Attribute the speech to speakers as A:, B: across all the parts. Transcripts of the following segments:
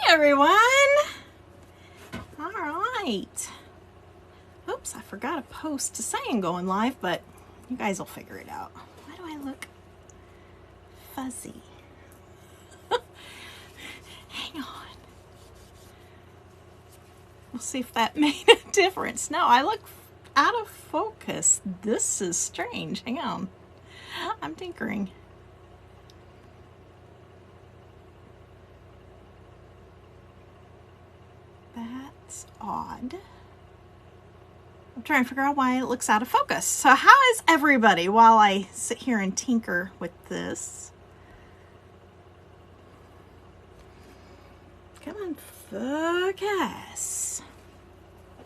A: everyone. All right. Oops, I forgot a post to saying going live, but you guys will figure it out. Why do I look fuzzy? Hang on. We'll see if that made a difference. No, I look out of focus. This is strange. Hang on. I'm tinkering. That's odd. I'm trying to figure out why it looks out of focus. So how is everybody while I sit here and tinker with this? Come on, focus.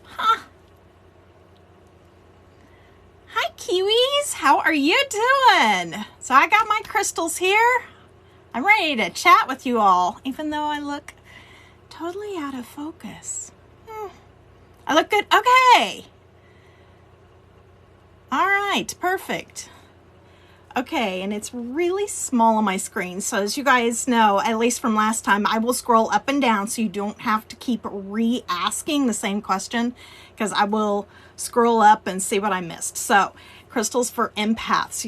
A: Huh. Hi, Kiwis. How are you doing? So I got my crystals here. I'm ready to chat with you all, even though I look totally out of focus. I look good? Okay. All right, perfect. Okay, and it's really small on my screen. So as you guys know, at least from last time, I will scroll up and down so you don't have to keep re-asking the same question, because I will scroll up and see what I missed. So crystals for empaths.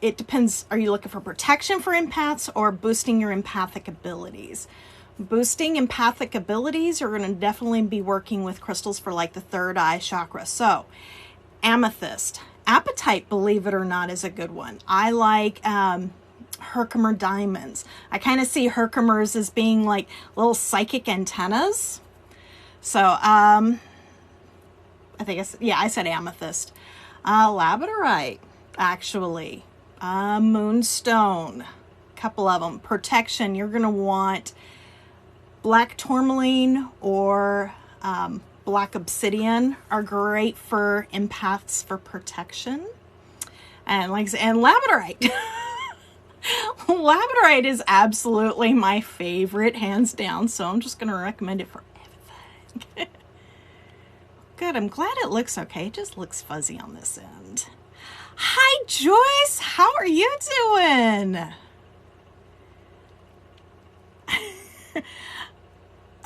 A: It depends. Are you looking for protection for empaths or boosting your empathic abilities? Boosting empathic abilities, you're going to definitely be working with crystals for like the third eye chakra. So amethyst. Apatite, believe it or not, is a good one. I like Herkimer diamonds. I kind of see Herkimers as being like little psychic antennas. So I think I said amethyst. Labradorite, actually. Moonstone, a couple of them. Protection, you're going to want black tourmaline or black obsidian are great for empaths for protection. And like I said, and labradorite. Labradorite is absolutely my favorite, hands down. So I'm just going to recommend it for everything. Good. I'm glad it looks okay. It just looks fuzzy on this end. Hi, Joyce. How are you doing?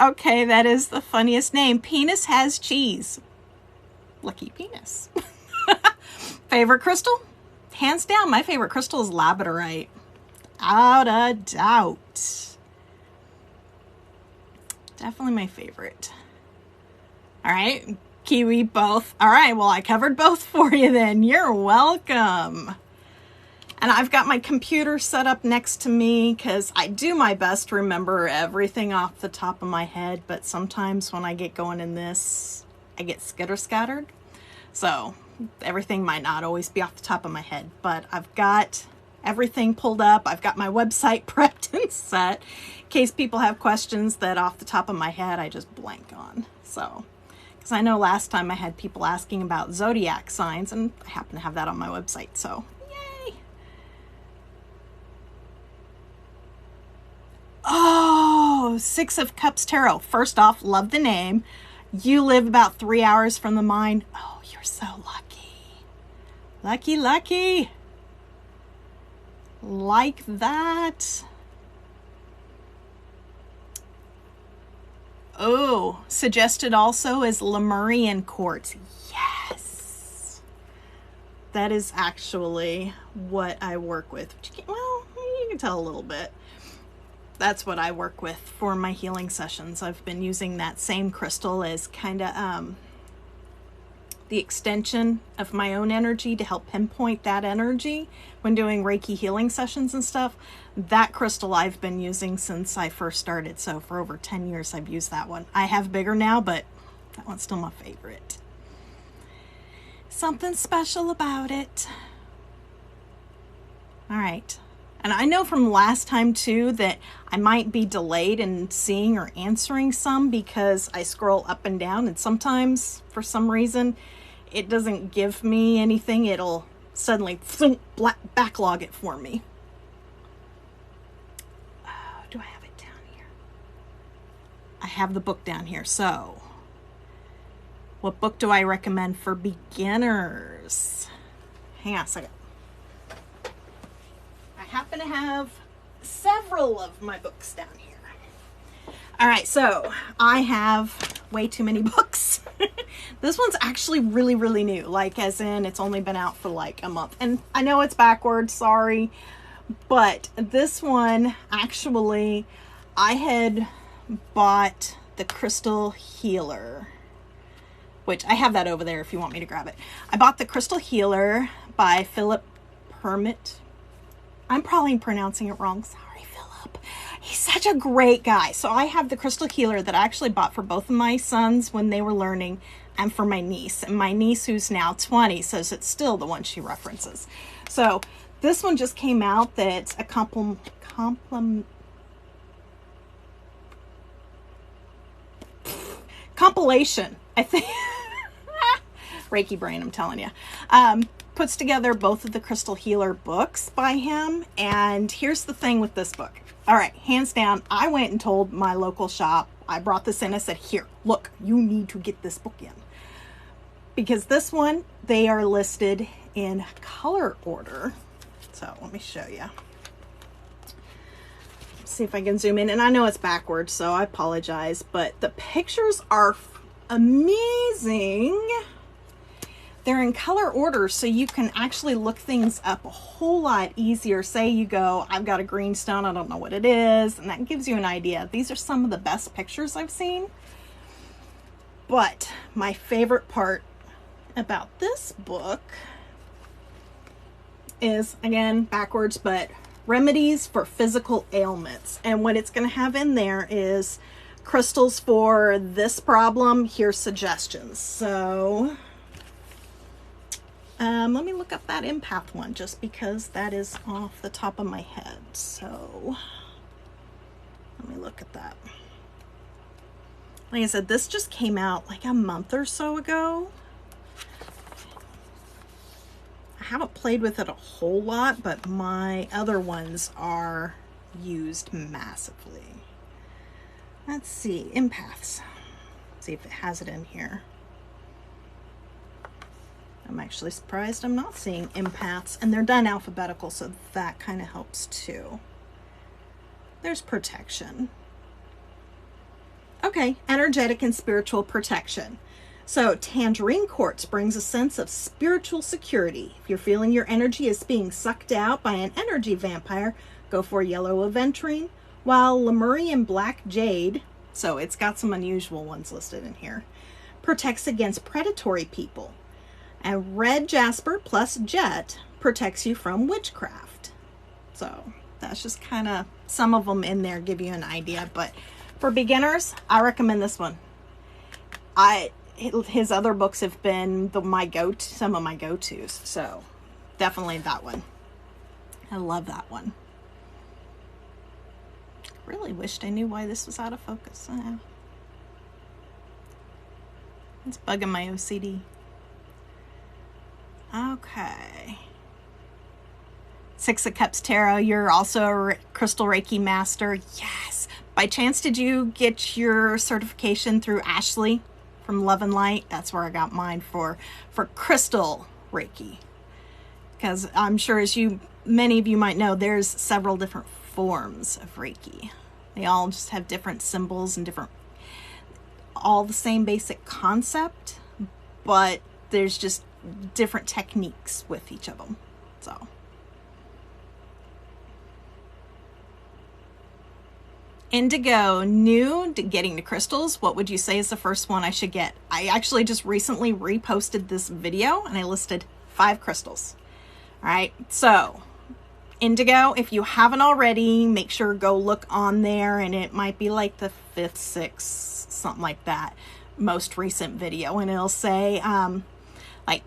A: Okay, that is the funniest name. Penis has cheese. Lucky penis. Favorite crystal? Hands down, my favorite crystal is labradorite. Without a doubt. Definitely my favorite. All right, Kiwi both. All right, well, I covered both for you then. You're welcome. And I've got my computer set up next to me because I do my best to remember everything off the top of my head. But sometimes when I get going in this, I get scattered. So everything might not always be off the top of my head. But I've got everything pulled up. I've got my website prepped and set in case people have questions that off the top of my head I just blank on. So, because I know last time I had people asking about zodiac signs, and I happen to have that on my website. So oh, Six of Cups Tarot. First off, love the name. You live about 3 hours from the mine. Oh, you're so lucky. Lucky, lucky. Like that. Oh, suggested also is Lemurian quartz. Yes. That is actually what I work with. Well, you can tell a little bit. That's what I work with for my healing sessions. I've been using that same crystal as kind of the extension of my own energy to help pinpoint that energy when doing Reiki healing sessions and stuff. That crystal I've been using since I first started. So for over 10 years, I've used that one. I have bigger now, but that one's still my favorite. Something special about it. All right. And I know from last time too that I might be delayed in seeing or answering some because I scroll up and down, and sometimes for some reason it doesn't give me anything. It'll suddenly backlog it for me. Do I have it down here? I have the book down here. So what book do I recommend for beginners? Hang on a second. I happen to have several of my books down here. All right, so I have way too many books. This one's actually really, really new, like as in it's only been out for like a month. And I know it's backwards, sorry. But this one, actually, I had bought the Crystal Healer, which I have that over there if you want me to grab it. I bought the Crystal Healer by Philip Permit. I'm probably pronouncing it wrong. Sorry, Philip. He's such a great guy. So I have the Crystal Healer that I actually bought for both of my sons when they were learning and for my niece. And my niece, who's now 20, says it's still the one she references. So this one just came out that's a compilation, I think. Reiki brain, I'm telling you. Puts together both of the Crystal Healer books by him. And here's the thing with this book. All right, hands down, I went and told my local shop, I brought this in, I said, here, look, you need to get this book in. Because this one, they are listed in color order. So let me show you. See if I can zoom in. And I know it's backwards, so I apologize. But the pictures are amazing. They're in color order, so you can actually look things up a whole lot easier. Say you go, I've got a green stone, I don't know what it is. And that gives you an idea. These are some of the best pictures I've seen. But my favorite part about this book is, again, backwards, but remedies for physical ailments. And what it's going to have in there is crystals for this problem. Here's suggestions. So let me look up that empath one just because that is off the top of my head. So let me look at that. Like I said, this just came out like a month or so ago. I haven't played with it a whole lot, but my other ones are used massively. Let's see, empaths. Let's see if it has it in here. I'm actually surprised I'm not seeing empaths, and they're done alphabetical, so that kind of helps too. There's protection. Okay, energetic and spiritual protection. So tangerine quartz brings a sense of spiritual security. If you're feeling your energy is being sucked out by an energy vampire, go for yellow aventurine, while Lemurian black jade, so it's got some unusual ones listed in here, protects against predatory people. And red jasper plus jet protects you from witchcraft. So that's just kind of some of them in there, give you an idea. But for beginners, I recommend this one. His other books have been some of my go-tos. So definitely that one. I love that one. Really wished I knew why this was out of focus. It's bugging my OCD. Okay. Six of Cups Tarot, you're also a Crystal Reiki Master. Yes. By chance, did you get your certification through Ashley from Love and Light? That's where I got mine for Crystal Reiki. Because I'm sure, as many of you might know, there's several different forms of Reiki. They all just have different symbols and all the same basic concept, but there's just different techniques with each of them. So Indigo, new to getting to crystals. What would you say is the first one I should get? I actually just recently reposted this video and I listed 5 crystals. All right, so Indigo, if you haven't already, make sure go look on there, and it might be like the 5th, 6th, something like that, most recent video, and it'll say like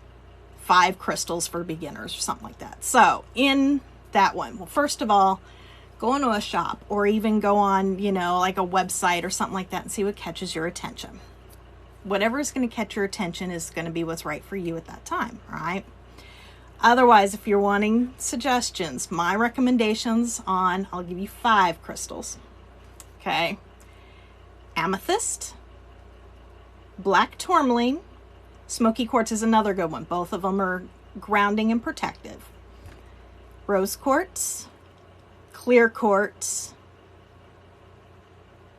A: 5 crystals for beginners or something like that. So in that one, well, first of all, go into a shop or even go on, like a website or something like that and see what catches your attention. Whatever is going to catch your attention is going to be what's right for you at that time, all right? Otherwise, if you're wanting suggestions, my recommendations I'll give you 5 crystals. Okay. Amethyst, black tourmaline, smoky quartz is another good one. Both of them are grounding and protective. Rose quartz, clear quartz,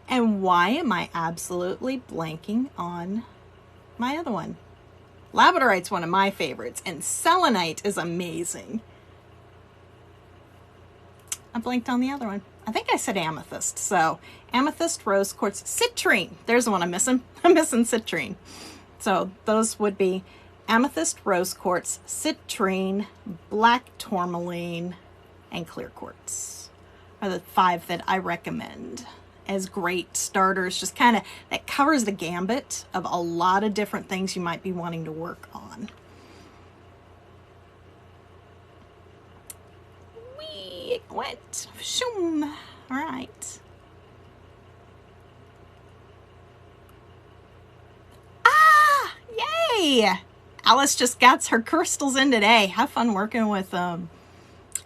A: And why am I absolutely blanking on my other one? Labradorite's one of my favorites, and selenite is amazing. I blanked on the other one. I think I said amethyst. So amethyst, rose quartz, citrine. There's the one I'm missing. I'm missing citrine. So those would be amethyst, rose quartz, citrine, black tourmaline, and clear quartz are the 5 that I recommend as great starters. Just kind of, that covers the gambit of a lot of different things you might be wanting to work on. We went. Shoom. All right. Ah, yay! Alice just got her crystals in today. Have fun working with them.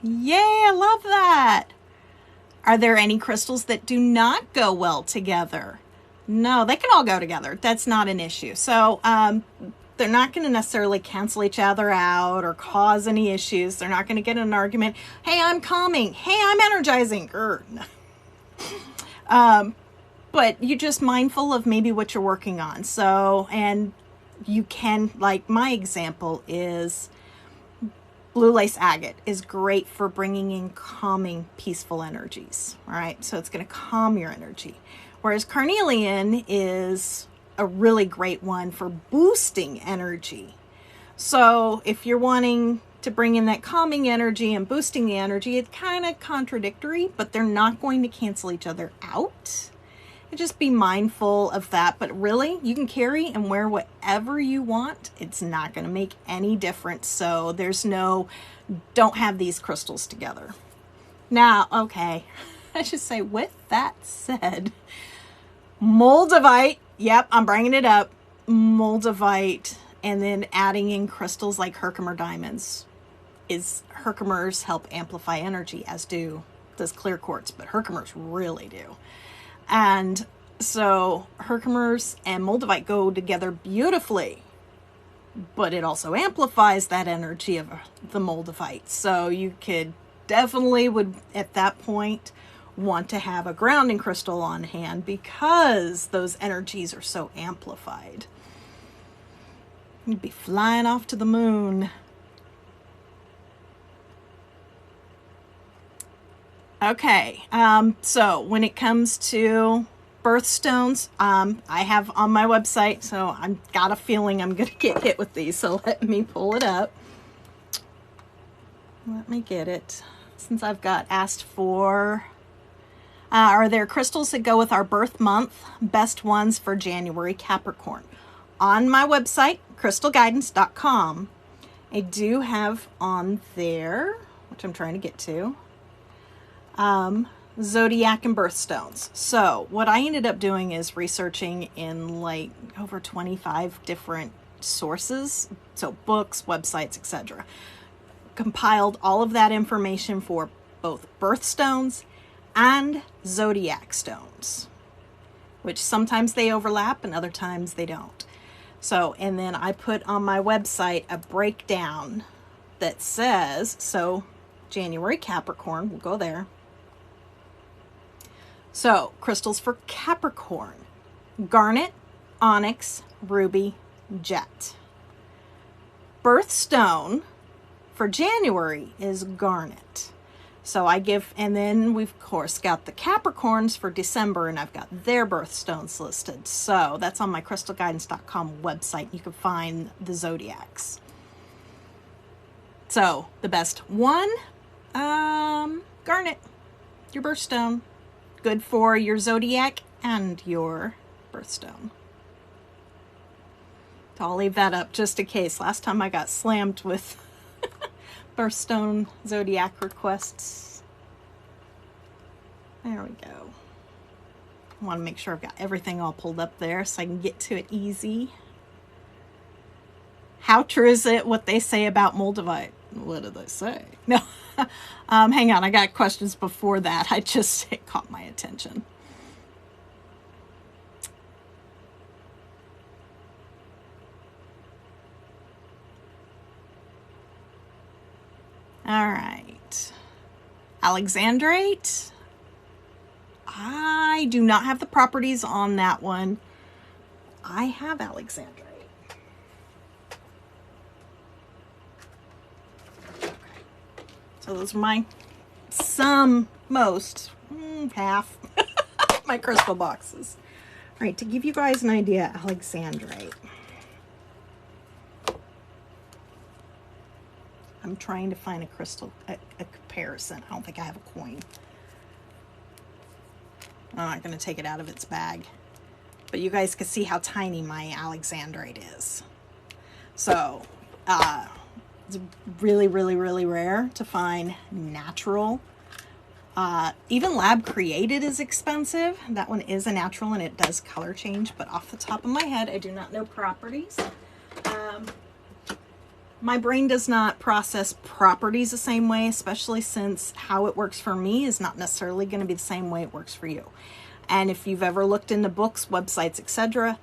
A: Yay, I love that. Are there any crystals that do not go well together? No, they can all go together. That's not an issue. So they're not going to necessarily cancel each other out or cause any issues. They're not going to get in an argument. Hey, I'm calming. Hey, I'm energizing. But you're just mindful of maybe what you're working on. So, and you can, like my example is blue lace agate is great for bringing in calming, peaceful energies. All right, so it's going to calm your energy. Whereas carnelian is a really great one for boosting energy. So if you're wanting to bring in that calming energy and boosting the energy, it's kind of contradictory, but they're not going to cancel each other out. Just be mindful of that. But really, you can carry and wear whatever you want. It's not going to make any difference. So there's no, don't have these crystals together. Now, okay, I should say, with that said, Moldavite, yep, I'm bringing it up, Moldavite, and then adding in crystals like Herkimer diamonds. Herkimers help amplify energy, as does clear quartz, but Herkimers really do. And so Herkimers and Moldavite go together beautifully, but it also amplifies that energy of the Moldavite. So you could definitely would at that point want to have a grounding crystal on hand because those energies are so amplified. You'd be flying off to the moon. Okay, so when it comes to birthstones, I have on my website, so I've got a feeling I'm going to get hit with these, so let me pull it up. Let me get it. Since I've got asked for, are there crystals that go with our birth month? Best ones for January, Capricorn. On my website, crystalguidance.com, I do have on there, which I'm trying to get to, zodiac and birthstones. So what I ended up doing is researching in like over 25 different sources, so books, websites, etc. Compiled all of that information for both birthstones and zodiac stones, which sometimes they overlap and other times they don't. So, and then I put on my website a breakdown that says, so January Capricorn, we'll go there. So, crystals for Capricorn: garnet, onyx, ruby, jet. Birthstone for January is garnet. So I give, and then we've of course got the Capricorns for December, and I've got their birthstones listed. So that's on my crystalguidance.com website. You can find the zodiacs. So the best one, garnet, your birthstone. Good for your zodiac and your birthstone. So I'll leave that up just in case. Last time I got slammed with birthstone zodiac requests. There we go. I want to make sure I've got everything all pulled up there so I can get to it easy. How true is it what they say about Moldavite? What did they say? No. Hang on, I got questions before that. It caught my attention. All right. Alexandrite. I I do not have the properties on that one. I have alexandrite. Okay. So those are half my crystal boxes. All right, to give you guys an idea, alexandrite. I'm trying to find a crystal, a comparison. I don't think I have a coin. I'm not going to take it out of its bag. But you guys can see how tiny my alexandrite is. So, it's really, really, really rare to find natural. Even lab created is expensive. That one is a natural and it does color change, but off the top of my head, I do not know properties. My brain does not process properties the same way, especially since how it works for me is not necessarily going to be the same way it works for you. And if you've ever looked into books, websites, etc.,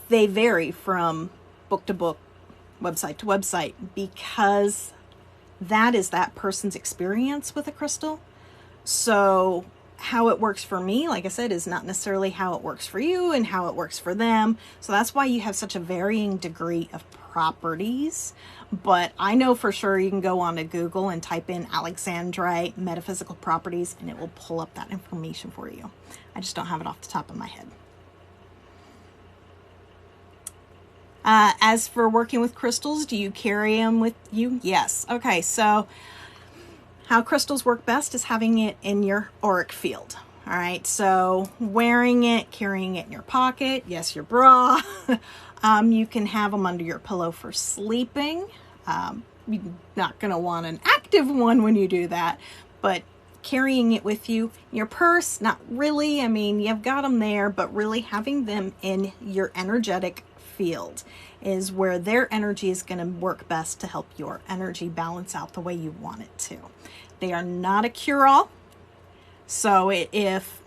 A: they vary from book to book, website to website, because that is that person's experience with a crystal. So how it works for me, like I said, is not necessarily how it works for you and how it works for them. So that's why you have such a varying degree of properties. But I know for sure you can go on to Google and type in alexandrite metaphysical properties and it will pull up that information for you. I just don't have it off the top of my head. As for working with crystals, do you carry them with you? Yes. Okay, so how crystals work best is having it in your auric field. All right, so wearing it, carrying it in your pocket, yes, your bra. You can have them under your pillow for sleeping. You're not going to want an active one when you do that, but carrying it with you, your purse, not really. I mean, you've got them there, but really having them in your energetic field is where their energy is going to work best to help your energy balance out the way you want it to. They are not a cure-all. So if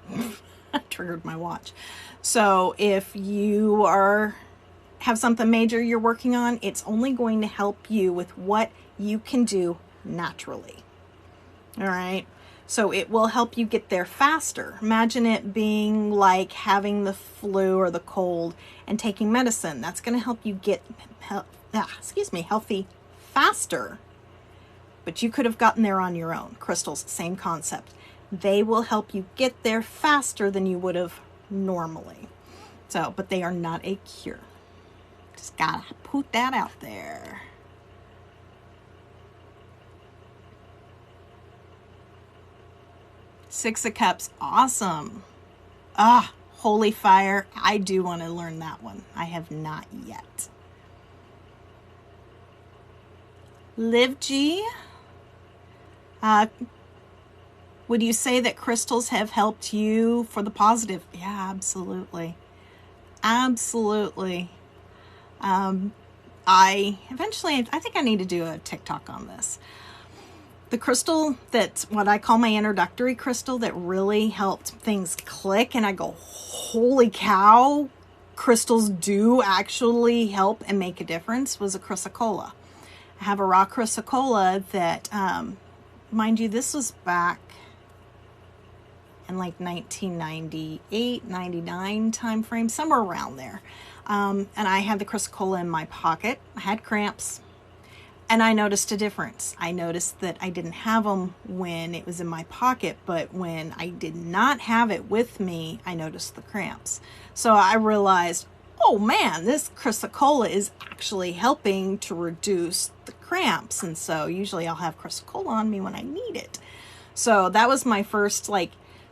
A: I triggered my watch. So if you have something major you're working on, it's only going to help you with what you can do naturally. All right. So it will help you get there faster. Imagine it being like having the flu or the cold and taking medicine. That's going to help you get healthy faster. But you could have gotten there on your own. Crystals, same concept. They will help you get there faster than you would have normally. So, but they are not a cure. Just gotta put that out there. Six of Cups, awesome. Holy Fire, I do want to learn that one. I have not yet. Liv G, would you say that crystals have helped you for the positive? Yeah, absolutely. Absolutely. I think I need to do a TikTok on this. The crystal that's what I call my introductory crystal that really helped things click and I go, holy cow, crystals do actually help and make a difference, was a chrysocolla. I have a raw chrysocolla that, mind you, this was back in like 1998, 99 time frame, somewhere around there. And I had the chrysocolla in my pocket. I had cramps. And I noticed a difference. I noticed that I didn't have them when it was in my pocket, but when I did not have it with me, I noticed the cramps. So I realized, oh man, this chrysocolla is actually helping to reduce the cramps. And so usually I'll have chrysocolla on me when I need it. So that was my first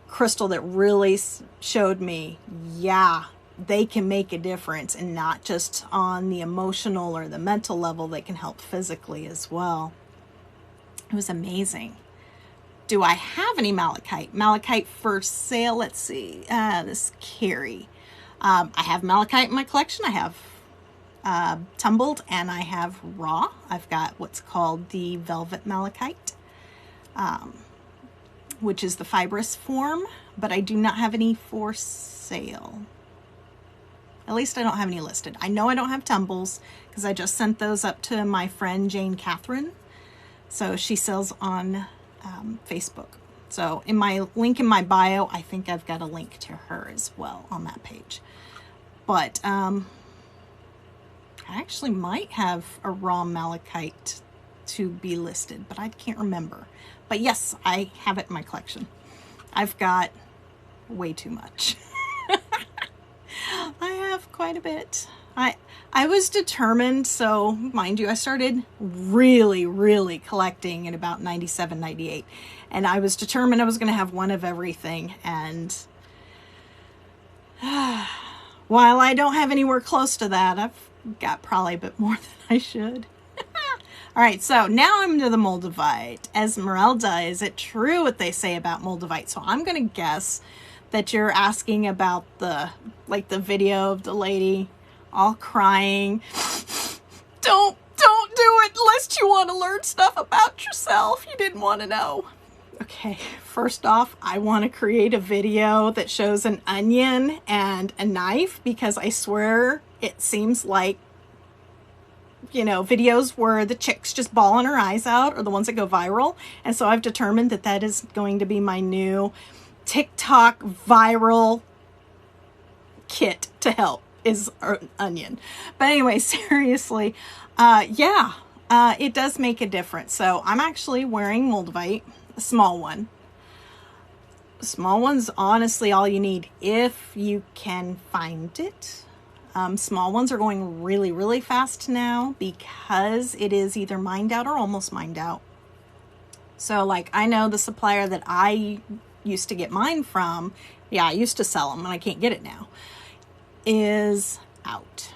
A: crystal that really showed me, yeah, they can make a difference, and not just on the emotional or the mental level, they can help physically as well. It was amazing. Do I have any malachite? Malachite for sale. Let's see. This Carrie. I have malachite in my collection. I have tumbled and I have raw. I've got what's called the velvet malachite, which is the fibrous form, but I do not have any for sale. At least I don't have any listed. I know I don't have tumbles because I just sent those up to my friend Jane Catherine. So she sells on Facebook. So in my link in my bio, I think I've got a link to her as well on that page. But I actually might have a raw malachite to be listed, but I can't remember. But yes, I have it in my collection. I've got way too much. I have quite a bit. I was determined, so mind you, I started really collecting in about 97, 98. And I was determined I was going to have one of everything. And while I don't have anywhere close to that, I've got probably a bit more than I should. All right, so now I'm to the Moldavite. Esmeralda, is it true what they say about Moldavite? So I'm going to guess that you're asking about the video of the lady all crying. Don't do it unless you want to learn stuff about yourself you didn't want to know. Okay, first off, I want to create a video that shows an onion and a knife, because I swear it seems like, you know, videos where the chick's just bawling her eyes out are the ones that go viral. And so I've determined that that is going to be my new TikTok viral kit to help, is an onion. But anyway, seriously, it does make a difference. So I'm actually wearing Moldavite, a small one. Small one's honestly all you need if you can find it. Small ones are going really fast now because it is either mined out or almost mined out. So like, I know the supplier that I used to get mine from, I used to sell them and I can't get it now, is out.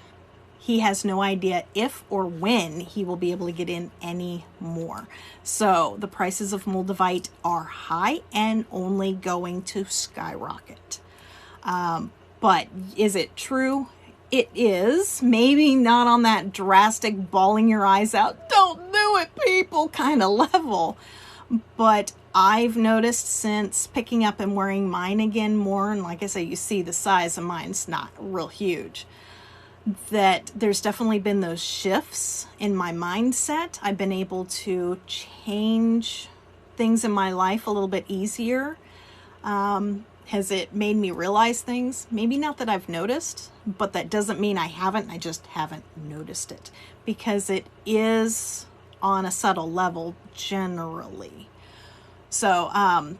A: He has no idea if or when he will be able to get in any more. So the prices of Moldavite are high and only going to skyrocket. But is it true? It is. Maybe not on that drastic bawling your eyes out, don't do it people kind of level. But I've noticed since picking up and wearing mine again more, and like I say, you see the size of mine's not real huge, that there's definitely been those shifts in my mindset. I've been able to change things in my life a little bit easier. Has it made me realize things? Maybe not that I've noticed, but that doesn't mean I haven't. I just haven't noticed it because it is on a subtle level generally. So,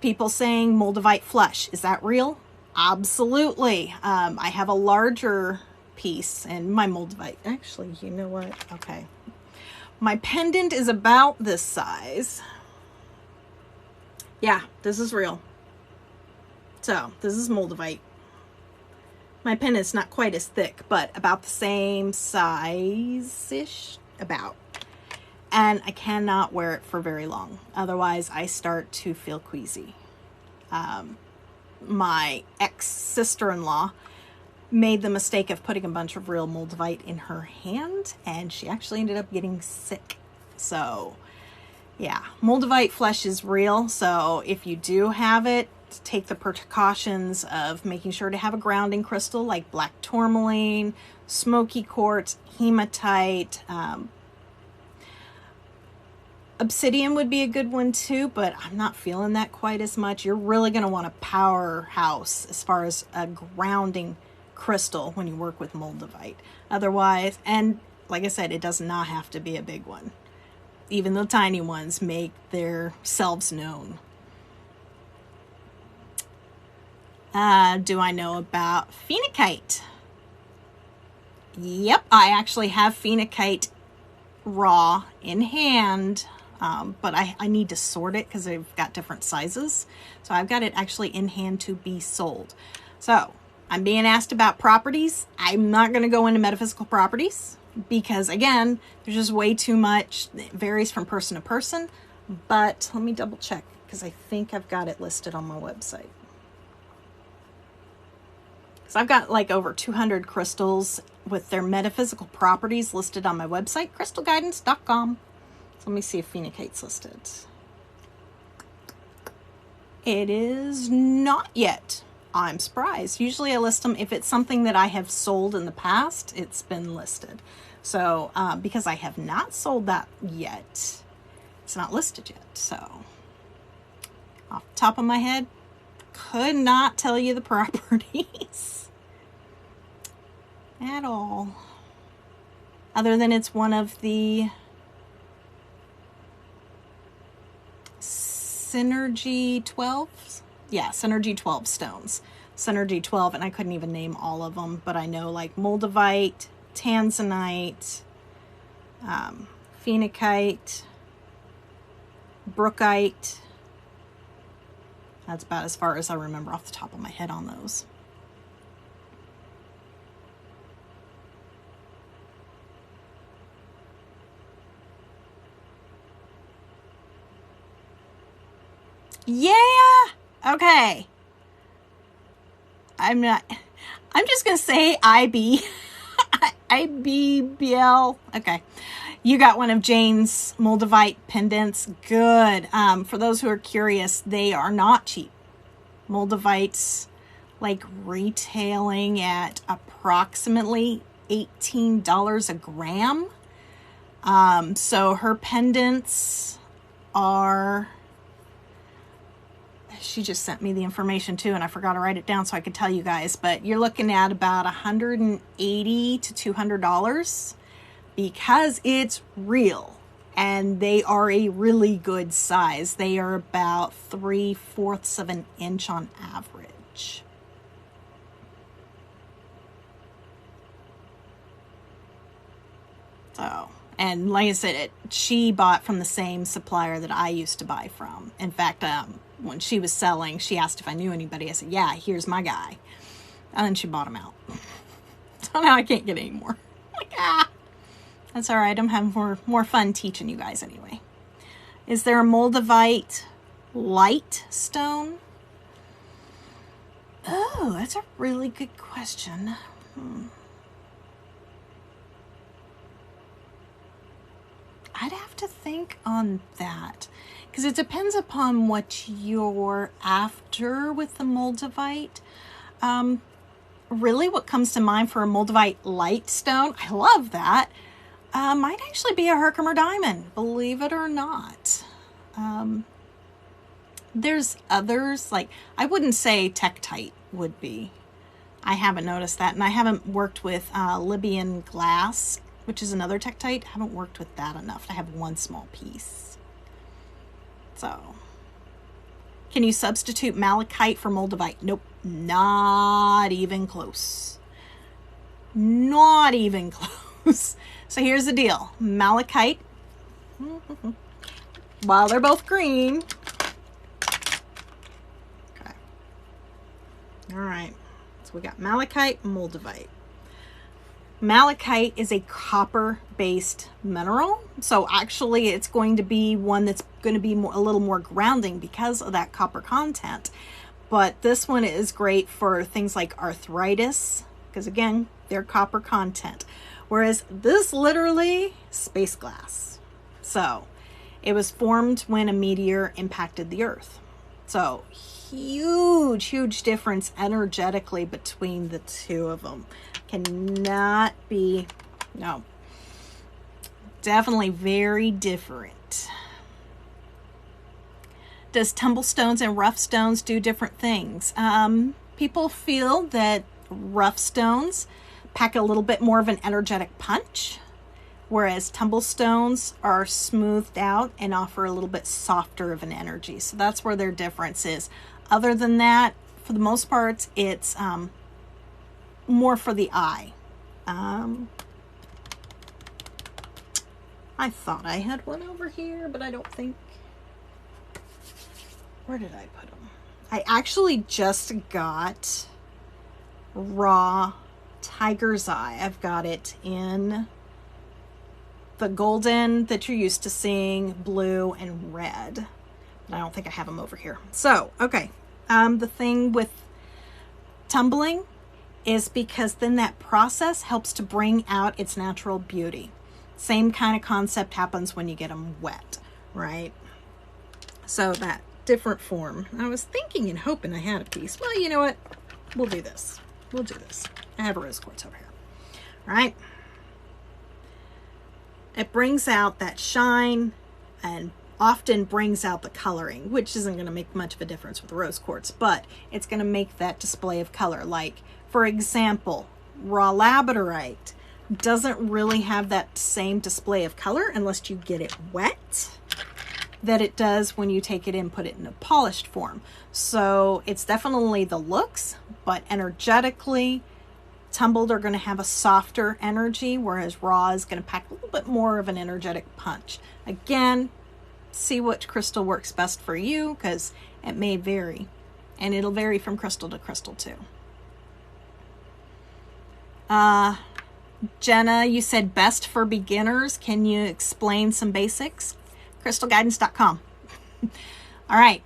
A: people saying Moldavite flush, is that real? Absolutely. I have a larger piece in my Moldavite. Actually, you know what? Okay. My pendant is about this size. Yeah, this is real. So, this is Moldavite. My pendant's not quite as thick, but about the same size-ish, about. And I cannot wear it for very long. Otherwise, I start to feel queasy. My ex-sister-in-law made the mistake of putting a bunch of real Moldavite in her hand, and she actually ended up getting sick. So, yeah, Moldavite flesh is real. So if you do have it, take the precautions of making sure to have a grounding crystal like black tourmaline, smoky quartz, hematite. Obsidian would be a good one too, but I'm not feeling that quite as much. You're really going to want a powerhouse as far as a grounding crystal when you work with Moldavite. Otherwise, and like I said, it does not have to be a big one. Even the tiny ones make their selves known. Do I know about phenakite? Yep, I actually have phenakite raw in hand. But I need to sort it because they've got different sizes. So I've got it actually in hand to be sold. So I'm being asked about properties. I'm not going to go into metaphysical properties because, again, there's just way too much. It varies from person to person. But let me double check because I think I've got it listed on my website. So I've got like over 200 crystals with their metaphysical properties listed on my website, crystalguidance.com. Let me see if phenakite's listed. It is not yet. I'm surprised. Usually I list them if it's something that I have sold in the past, it's been listed. So because I have not sold that yet, it's not listed yet. So Off the top of my head, could not tell you the properties at all. Other than it's one of the Synergy 12s. Yeah, Synergy 12 stones. Synergy 12, and I couldn't even name all of them, but I know like Moldavite, Tanzanite, Phenakite, Brookite. That's about as far as I remember off the top of my head on those. Yeah. Okay. I'm just going to say IB. IBBL. Okay. You got one of Jane's Moldavite pendants. Good. For those who are curious, they are not cheap. Moldavite's like retailing at approximately $18 a gram. So her pendants are... She just sent me the information too, and I forgot to write it down so I could tell you guys, but you're looking at about $180 to $200 because it's real, and they are a really good size. They are about 3/4 of an inch on average. So, and like I said, she bought from the same supplier that I used to buy from. In fact, when she was selling, she asked if I knew anybody. I said, yeah, here's my guy. And then she bought him out. So now I can't get any more. Like, that's all right. I'm having more fun teaching you guys anyway. Is there a Moldavite light stone? Oh, that's a really good question. I'd have to think on that because it depends upon what you're after with the Moldavite. Really what comes to mind for a Moldavite light stone, I love that, might actually be a Herkimer diamond, believe it or not. There's others, like I wouldn't say Tektite would be. I haven't noticed that, and I haven't worked with Libyan glass, which is another Tektite. I haven't worked with that enough. I have one small piece. So, can you substitute malachite for Moldavite? Nope, not even close. Not even close. So here's the deal. Malachite, while they're both green. Okay. All right. So we got malachite, Moldavite. Malachite is a copper-based mineral, so actually it's going to be one that's going to be a little more grounding because of that copper content. But this one is great for things like arthritis, because again, they're copper content. Whereas this literally space glass. So it was formed when a meteor impacted the Earth. So huge difference energetically between the two of them. Cannot be, no, definitely very different. Does tumble stones and rough stones do different things? People feel that rough stones pack a little bit more of an energetic punch, whereas tumble stones are smoothed out and offer a little bit softer of an energy. So that's where their difference is. Other than that, for the most part, it's more for the eye. I thought I had one over here, but I don't think. Where did I put them? I actually just got raw tiger's eye. I've got it in the golden that you're used to seeing, blue and red. But I don't think I have them over here. So, okay. The thing with tumbling is because then that process helps to bring out its natural beauty. Same kind of concept happens when you get them wet, right? So that different form. I was thinking and hoping I had a piece. Well, you know what? We'll do this. We'll do this. I have a rose quartz over here, right? It brings out that shine and often brings out the coloring, which isn't going to make much of a difference with rose quartz, but it's going to make that display of color. Like, for example, raw labradorite doesn't really have that same display of color unless you get it wet that it does when you take it in, put it in a polished form. So it's definitely the looks, but energetically, tumbled are going to have a softer energy, whereas raw is going to pack a little bit more of an energetic punch. Again, see what crystal works best for you, because it may vary, and it'll vary from crystal to crystal too. Jenna, you said best for beginners. Can you explain some basics? crystalguidance.com. All right.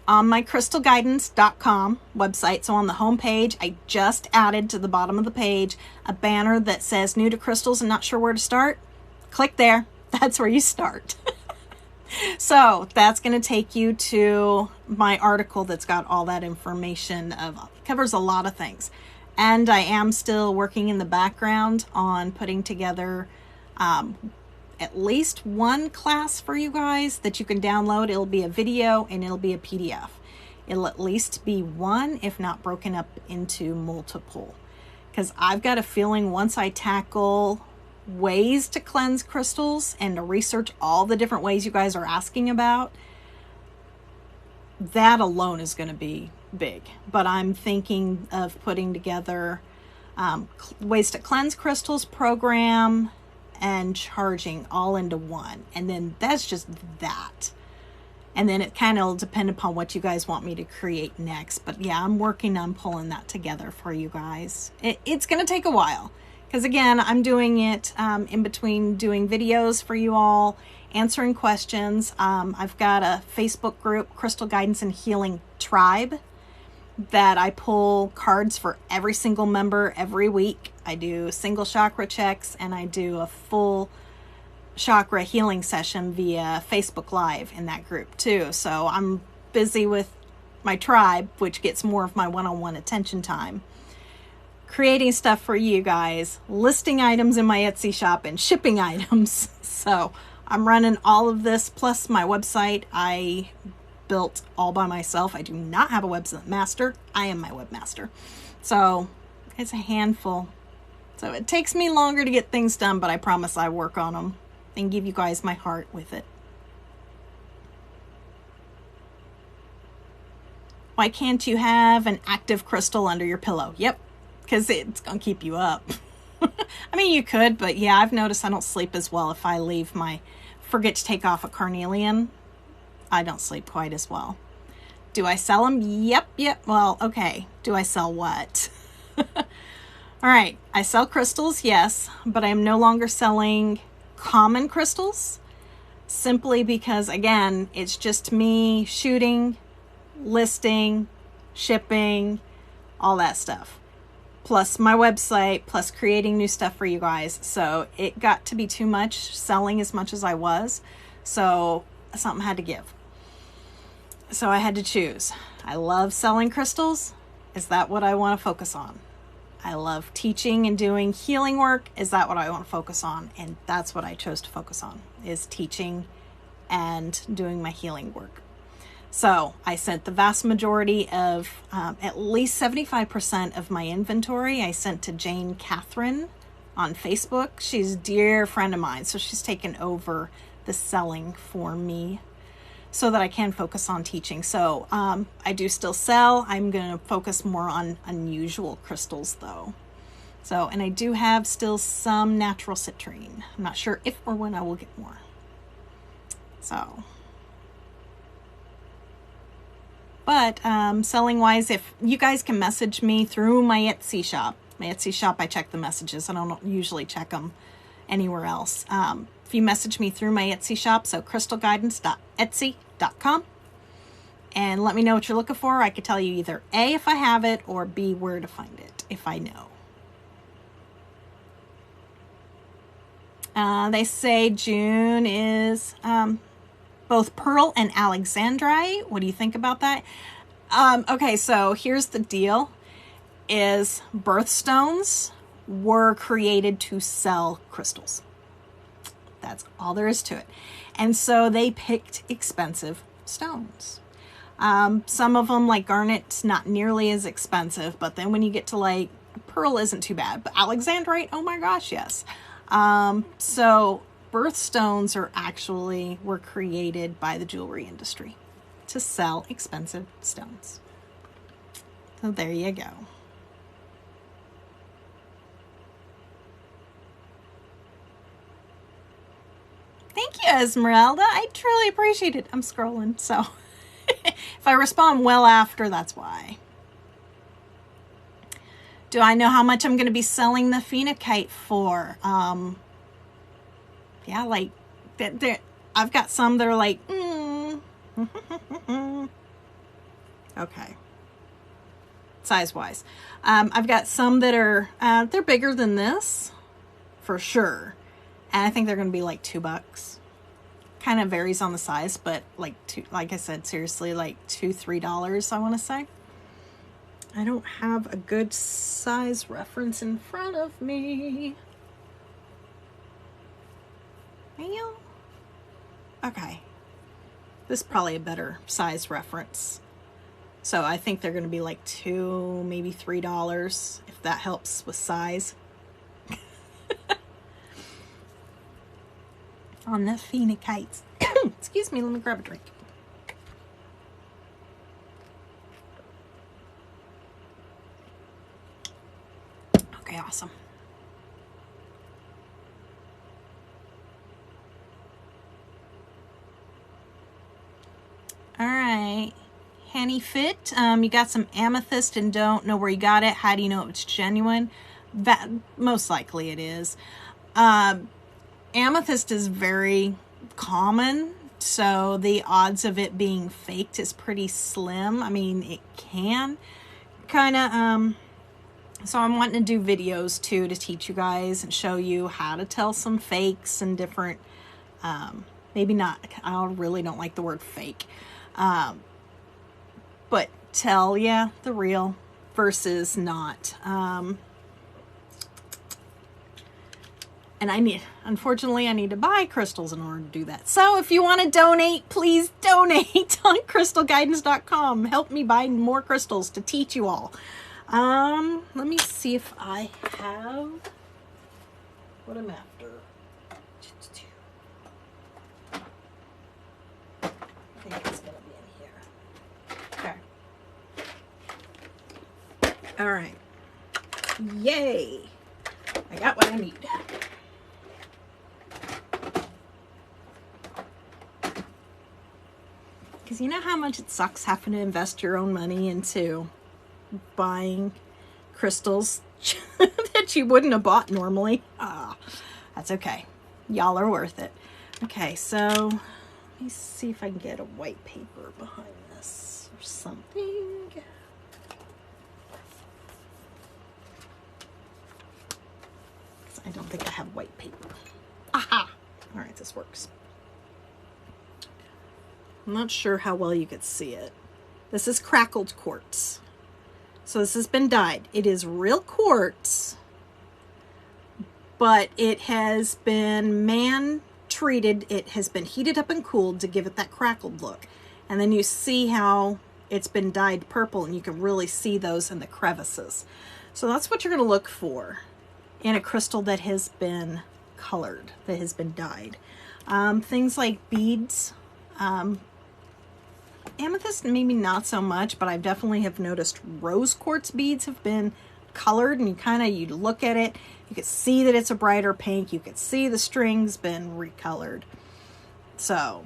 A: On my crystalguidance.com website, so on the home page, I just added to the bottom of the page a banner that says new to crystals and not sure where to start. Click there. That's where you start. So that's going to take you to my article that's got all that information. Covers a lot of things. And I am still working in the background on putting together at least one class for you guys that you can download. It'll be a video and it'll be a PDF. It'll at least be one, if not broken up into multiple. Because I've got a feeling once I tackle ways to cleanse crystals and to research all the different ways you guys are asking about, that alone is going to be big. But I'm thinking of putting together ways to cleanse crystals program and charging all into one. And then that's just that. And then it kind of will depend upon what you guys want me to create next. But yeah, I'm working on pulling that together for you guys. It's going to take a while. Because again, I'm doing it in between doing videos for you all, answering questions. I've got a Facebook group, Crystal Guidance and Healing Tribe, that I pull cards for every single member every week. I do single chakra checks and I do a full chakra healing session via Facebook Live in that group too. So I'm busy with my tribe, which gets more of my one-on-one attention time, creating stuff for you guys, listing items in my Etsy shop and shipping items. So I'm running all of this, plus my website I built all by myself. I do not have a webmaster. I am my webmaster. So it's a handful. So it takes me longer to get things done, but I promise I work on them and give you guys my heart with it. Why can't you have an active crystal under your pillow? Yep, because it's going to keep you up. I mean, you could, but yeah, I've noticed I don't sleep as well if I forget to take off a carnelian. I don't sleep quite as well. Do I sell them? Yep. Well, okay. Do I sell what? All right. I sell crystals, yes, but I am no longer selling common crystals, simply because, again, it's just me shooting, listing, shipping, all that stuff. Plus my website, plus creating new stuff for you guys. So it got to be too much selling as much as I was. So something had to give. So I had to choose. I love selling crystals. Is that what I want to focus on? I love teaching and doing healing work. Is that what I want to focus on? And that's what I chose to focus on, is teaching and doing my healing work. So I sent the vast majority of, at least 75% of my inventory, I sent to Jane Catherine on Facebook. She's a dear friend of mine. So she's taken over the selling for me so that I can focus on teaching. So I do still sell. I'm going to focus more on unusual crystals though. So, and I do have still some natural citrine. I'm not sure if or when I will get more. So, but selling wise, if you guys can message me through my Etsy shop, I check the messages. I don't usually check them anywhere else. If you message me through my Etsy shop, so crystalguidance.etsy.com, and let me know what you're looking for, I could tell you either A, if I have it, or B, where to find it, if I know. They say June is both pearl and alexandrite. What do you think about that? Okay, so here's the deal, is birthstones were created to sell crystals. That's all there is to it. And so they picked expensive stones. Some of them, like garnet's not nearly as expensive, but then when you get to like pearl isn't too bad, but alexandrite, oh my gosh, yes. So birthstones were created by the jewelry industry to sell expensive stones. So there you go. Thank you, Esmeralda. I truly appreciate it. I'm scrolling, so if I respond well after, that's why. Do I know how much I'm going to be selling the phenakite for? Yeah, like, I've got some that are like, okay. Size-wise. I've got some that are, they're bigger than this, for sure. And I think they're going to be like $2. Kind of varies on the size, but like I said, seriously, like $2-3, I want to say. I don't have a good size reference in front of me. Well, okay. This is probably a better size reference. So I think they're going to be like $2, maybe $3, if that helps with size. On the phenokites. Excuse me, let me grab a drink. Okay, awesome. All right. Henny Fit, you got some amethyst and don't know where you got it. How do you know it's genuine? That most likely it is. Amethyst is very common, so the odds of it being faked is pretty slim. I mean, it can kind of, so I'm wanting to do videos too to teach you guys and show you how to tell some fakes and different, maybe not, I really don't like the word fake, but tell you the real versus not. And unfortunately, I need to buy crystals in order to do that. So if you want to donate, please donate on crystalguidance.com. Help me buy more crystals to teach you all. Let me see if I have what I'm after. I think it's going to be in here. Okay. All right. Yay. I got what I need. Because you know how much it sucks having to invest your own money into buying crystals that you wouldn't have bought normally? That's okay. Y'all are worth it. Okay, so let me see if I can get a white paper behind this or something. I don't think I have white paper. Aha! All right, this works. I'm not sure how well you could see it. This is crackled quartz. So this has been dyed. It is real quartz, but it has been man-treated. It has been heated up and cooled to give it that crackled look. And then you see how it's been dyed purple, and you can really see those in the crevices. So that's what you're going to look for in a crystal that has been colored, that has been dyed. Things like beads, amethyst maybe not so much, but I definitely have noticed rose quartz beads have been colored, and you look at it, you can see that it's a brighter pink, you can see the string's been recolored. So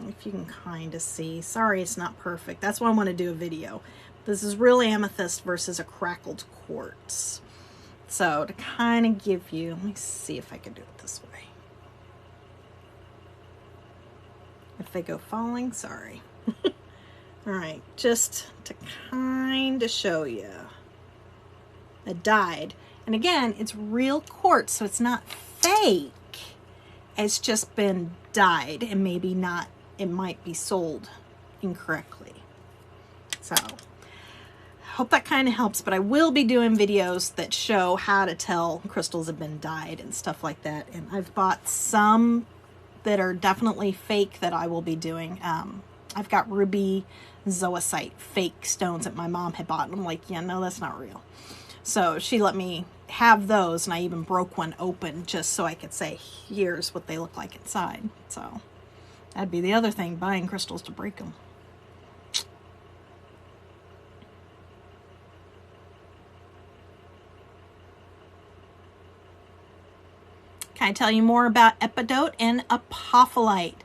A: if you can kind of see, sorry it's not perfect, that's why I want to do a video. This is real amethyst versus a crackled quartz. So to kind of give you, let me see if I can do it this way. If they go falling, sorry. All right, just to kind of show you. It dyed. And again, it's real quartz, so it's not fake. It's just been dyed, and maybe not, it might be sold incorrectly. So hope that kind of helps, but I will be doing videos that show how to tell crystals have been dyed and stuff like that. And I've bought some that are definitely fake that I will be doing. I've got ruby zoisite fake stones that my mom had bought. And I'm like, yeah, no, that's not real. So she let me have those, and I even broke one open just so I could say, here's what they look like inside. So that'd be the other thing, buying crystals to break them. Can I tell you more about epidote and apophyllite?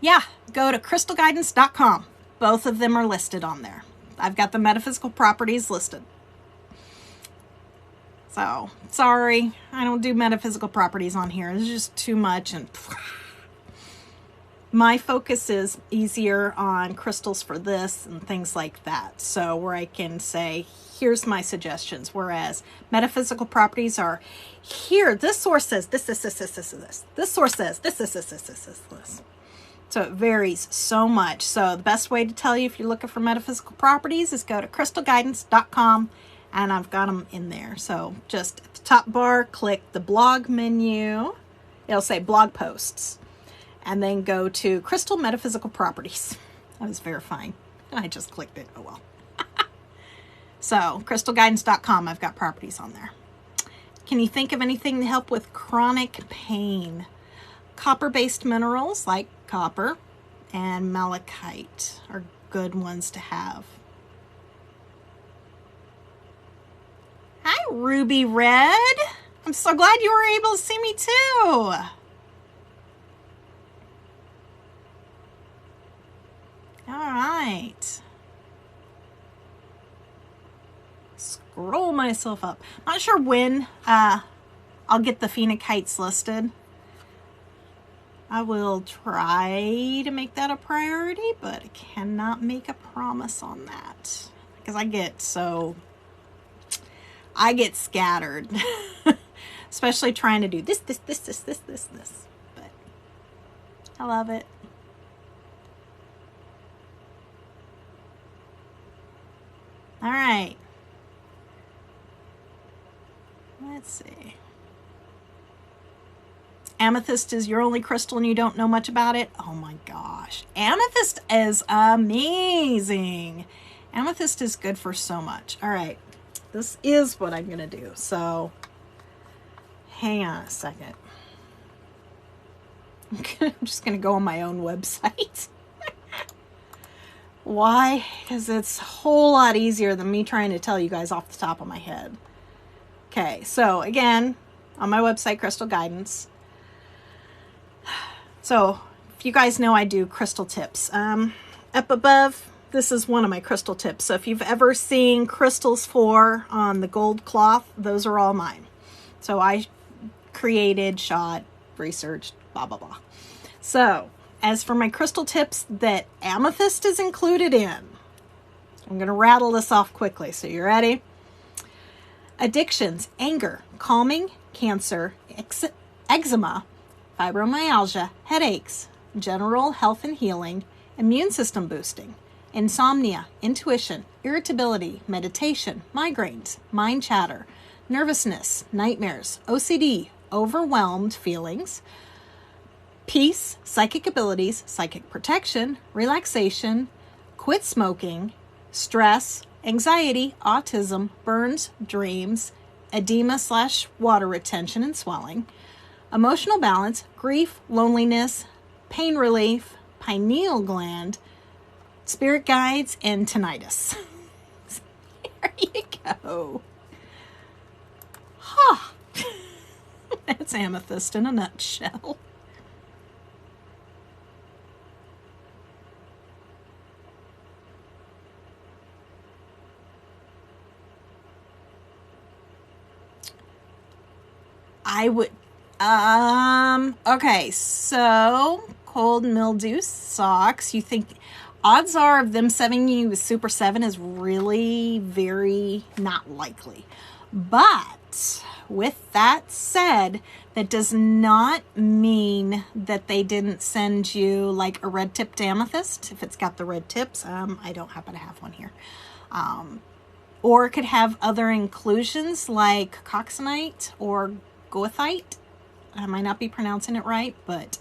A: Yeah, go to crystalguidance.com. Both of them are listed on there. I've got the metaphysical properties listed. So, sorry, I don't do metaphysical properties on here. It's just too much. And my focus is easier on crystals for this and things like that. So, where I can say, here's my suggestions. Whereas metaphysical properties are, here, this source says this. This source says this. So it varies so much. So the best way to tell you if you're looking for metaphysical properties is go to crystalguidance.com, and I've got them in there. So just at the top bar, click the blog menu. It'll say blog posts, and then go to crystal metaphysical properties. I was verifying. I just clicked it. Oh well. So crystalguidance.com, I've got properties on there. Can you think of anything to help with chronic pain? Copper-based minerals like copper and malachite are good ones to have. Hi, Ruby Red. I'm so glad you were able to see me too. All right. Scroll myself up. Not sure when I'll get the phenacites listed. I will try to make that a priority, but I cannot make a promise on that because I get scattered, especially trying to do this. But I love it. All right. Let's see. Amethyst is your only crystal and you don't know much about it? Oh my gosh. Amethyst is amazing. Amethyst is good for so much. All right. This is what I'm going to do. So hang on a second. I'm just going to go on my own website. Why? Because it's a whole lot easier than me trying to tell you guys off the top of my head. Okay. So again, on my website, Crystal Guidance. So, if you guys know, I do crystal tips. Up above, this is one of my crystal tips. So, if you've ever seen crystals on the gold cloth, those are all mine. So, I created, shot, researched, blah, blah, blah. So, as for my crystal tips that amethyst is included in, I'm going to rattle this off quickly. So, you ready? Addictions, anger, calming, cancer, eczema, fibromyalgia, headaches, general health and healing, immune system boosting, insomnia, intuition, irritability, meditation, migraines, mind chatter, nervousness, nightmares, OCD, overwhelmed feelings, peace, psychic abilities, psychic protection, relaxation, quit smoking, stress, anxiety, autism, burns, dreams, edema/water retention and swelling, emotional balance, grief, loneliness, pain relief, pineal gland, spirit guides, and tinnitus. There you go. Huh. That's amethyst in a nutshell. I would... okay, so cold mildew socks. You think odds are of them sending you with Super 7 is really very not likely. But with that said, that does not mean that they didn't send you like a red tipped amethyst. If it's got the red tips, I don't happen to have one here. Or it could have other inclusions like coxonite or goethite. I might not be pronouncing it right, but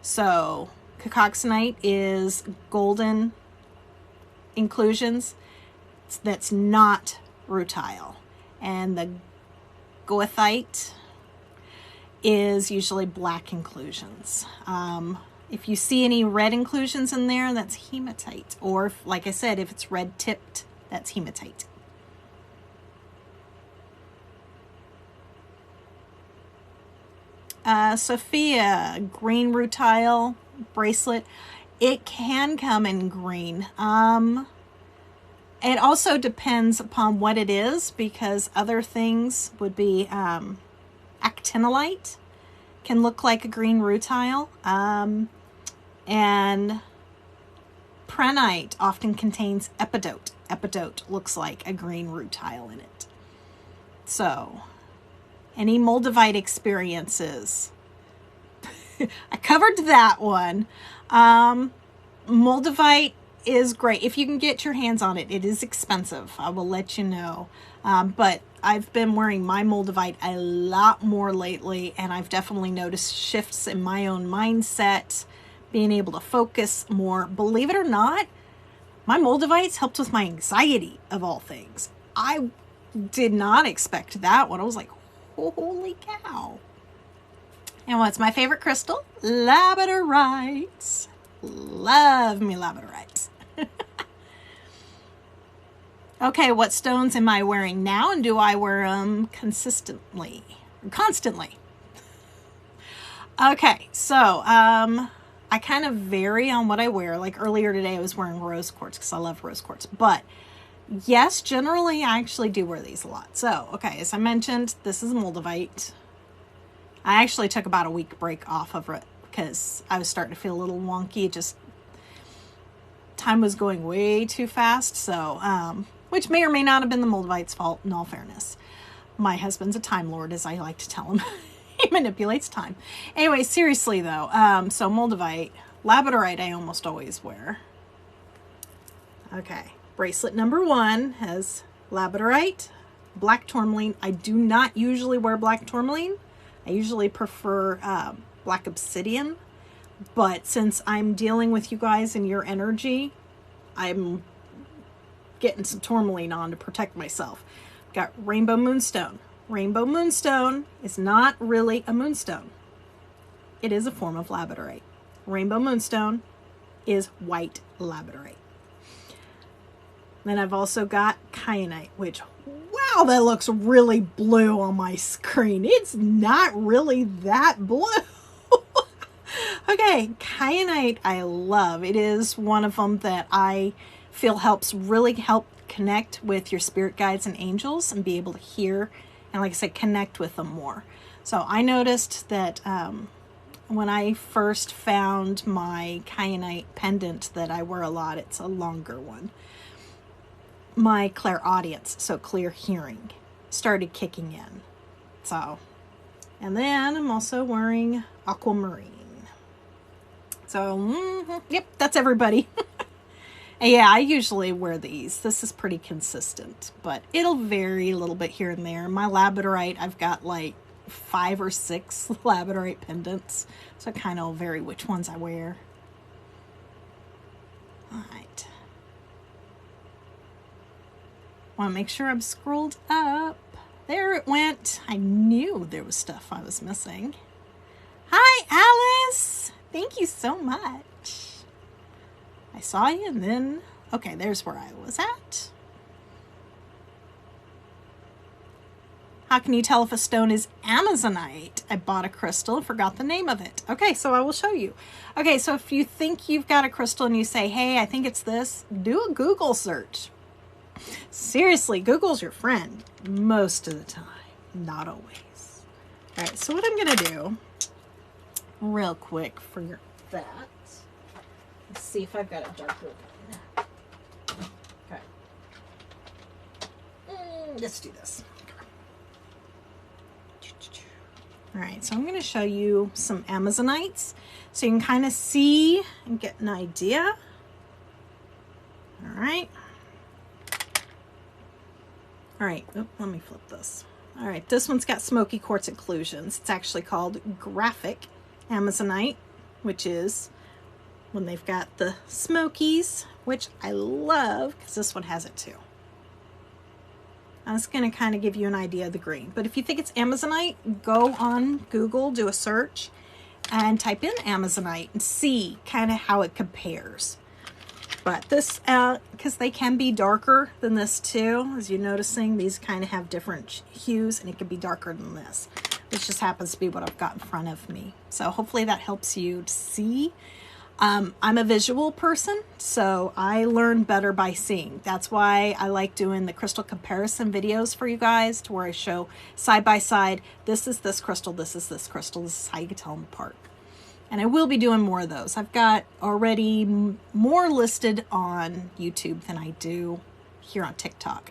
A: So cacoxenite is golden inclusions. That's not rutile. And the goethite is usually black inclusions. If you see any red inclusions in there, that's hematite. Or, like I said, if it's red tipped, that's hematite. Sophia, green rutile bracelet. It can come in green. It also depends upon what it is, because other things would be actinolite can look like a green rutile. And prehnite often contains epidote. Epidote looks like a green rutile in it. So, any Moldavite experiences? I covered that one. Moldavite is great. If you can get your hands on it, it is expensive. I will let you know. But I've been wearing my Moldavite a lot more lately, and I've definitely noticed shifts in my own mindset, being able to focus more. Believe it or not, my Moldavites helped with my anxiety, of all things. I did not expect that one. I was like, holy cow. And what's my favorite crystal? Labradorites. Love me labradorites. Okay, what stones am I wearing now, and do I wear them consistently? Constantly. Okay, so I kind of vary on what I wear. Like earlier today, I was wearing rose quartz because I love rose quartz. But yes, generally, I actually do wear these a lot. So, okay, as I mentioned, this is Moldavite. I actually took about a week break off of it because I was starting to feel a little wonky. Just time was going way too fast. So, which may or may not have been the Moldavite's fault, in all fairness. My husband's a time lord, as I like to tell him. He manipulates time. Anyway, seriously though, so Moldavite, labradorite I almost always wear. Okay, bracelet number 1 has labradorite, black tourmaline. I do not usually wear black tourmaline. I usually prefer black obsidian. But since I'm dealing with you guys and your energy, I'm getting some tourmaline on to protect myself. Got rainbow moonstone. Rainbow moonstone is not really a moonstone. It is a form of labradorite. Rainbow moonstone is white labradorite. Then I've also got kyanite, which, wow, that looks really blue on my screen. It's not really that blue. Okay, kyanite I love. It is one of them that I feel really help connect with your spirit guides and angels and be able to hear and, like I said, connect with them more. So I noticed that when I first found my kyanite pendant that I wear a lot, it's a longer one, my clairaudience, so clear hearing, started kicking in. So, and then I'm also wearing aquamarine. So, yep, that's everybody. Yeah, I usually wear these. This is pretty consistent, but it'll vary a little bit here and there. My labradorite, I've got like 5 or 6 labradorite pendants, so it kind of vary which ones I wear. All right. Want to make sure I'm scrolled up. There it went. I knew there was stuff I was missing. Hi, Alice. Thank you so much. I saw you and then, okay, there's where I was at. How can you tell if a stone is Amazonite? I bought a crystal and forgot the name of it. Okay, so I will show you. Okay, so if you think you've got a crystal and you say, hey, I think it's this, do a Google search. Seriously, Google's your friend most of the time, not always. All right, so what I'm going to do real quick for that. Let's see if I've got a darker one. Okay. Let's do this. All right, so I'm going to show you some Amazonites so you can kind of see and get an idea. All right. All right, oh, let me flip this. All right, this one's got smoky quartz inclusions. It's actually called graphic Amazonite. which is when they've got the smokies, which I love because this one has it too. That's going to kind of give you an idea of the green. But if you think it's Amazonite, go on Google, do a search, and type in Amazonite and see kind of how it compares. But this, because they can be darker than this too, as you're noticing, these kind of have different hues, and it can be darker than this, which just happens to be what I've got in front of me. So hopefully that helps you to see. I'm a visual person, so I learn better by seeing. That's why I like doing the crystal comparison videos for you guys, to where I show side by side, this is this crystal, this is this crystal, this is how you can tell them apart. And I will be doing more of those. I've got already more listed on YouTube than I do here on TikTok.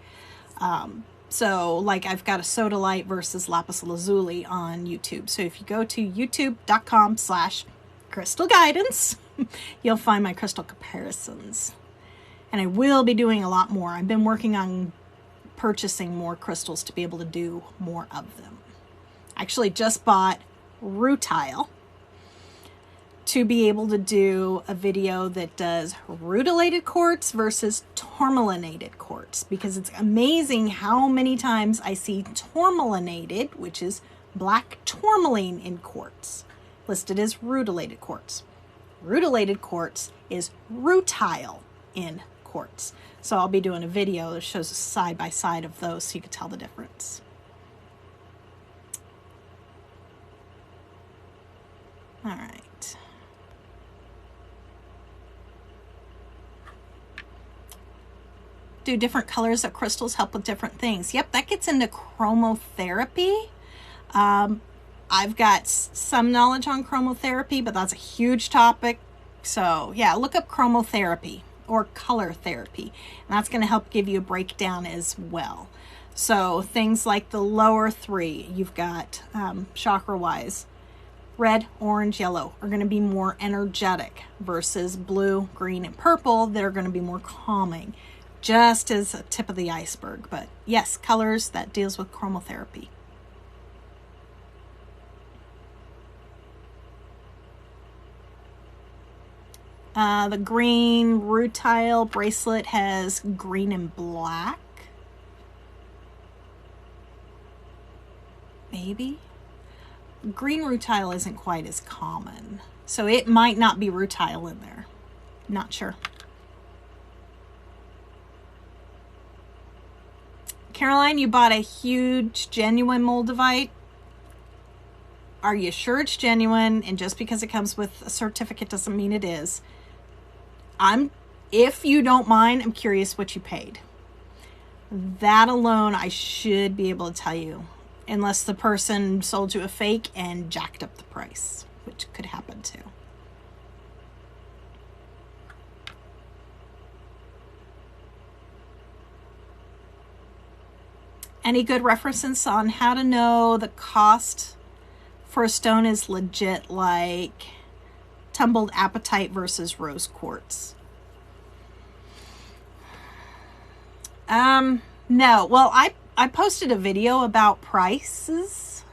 A: So like I've got a sodalite versus lapis lazuli on YouTube. So if you go to youtube.com/crystal guidance, you'll find my crystal comparisons. And I will be doing a lot more. I've been working on purchasing more crystals to be able to do more of them. I actually just bought rutile to be able to do a video that does rutilated quartz versus tourmalinated quartz, because it's amazing how many times I see tourmalinated, which is black tourmaline in quartz, listed as rutilated quartz. Rutilated quartz is rutile in quartz. So I'll be doing a video that shows a side by side of those so you can tell the difference. All right. Do different colors of crystals help with different things? Yep, that gets into chromotherapy. I've got some knowledge on chromotherapy, but that's a huge topic. So yeah, look up chromotherapy or color therapy, and that's going to help give you a breakdown as well. So things like the lower three, you've got chakra-wise, red, orange, yellow are going to be more energetic versus blue, green, and purple that are going to be more calming. Just as a tip of the iceberg. But yes, colors, that deals with chromotherapy. The green rutile bracelet has green and black. Maybe. Green rutile isn't quite as common, so it might not be rutile in there. Not sure. Caroline, you bought a huge genuine Moldavite. Are you sure it's genuine? And just because it comes with a certificate doesn't mean it is. If you don't mind, I'm curious what you paid. That alone, I should be able to tell you, unless the person sold you a fake and jacked up the price, which could happen too. Any good references on how to know the cost for a stone is legit, like tumbled apatite versus rose quartz? No. Well, I posted a video about prices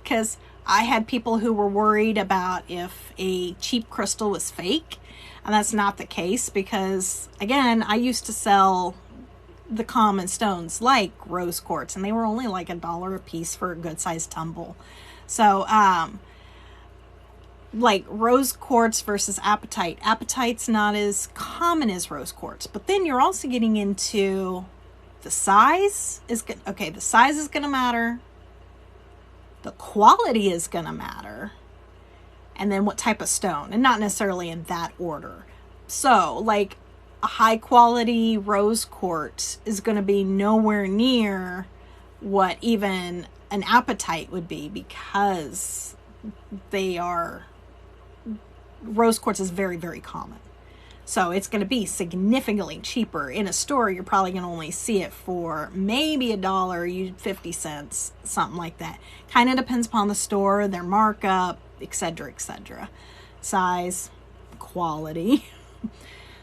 A: because I had people who were worried about if a cheap crystal was fake, and that's not the case, because again, I used to sell the common stones like rose quartz, and they were only like $1 a piece for a good sized tumble. So like rose quartz versus apatite. Apatite's not as common as rose quartz, but then you're also getting into the size is good. Okay, the size is going to matter. The quality is going to matter. And then what type of stone, and not necessarily in that order. So like a high quality rose quartz is going to be nowhere near what even an apatite would be, because rose quartz is very, very common. So it's going to be significantly cheaper. In a store, you're probably going to only see it for maybe $1, 50 cents, something like that. Kind of depends upon the store, their markup, etc., etc. Size, quality.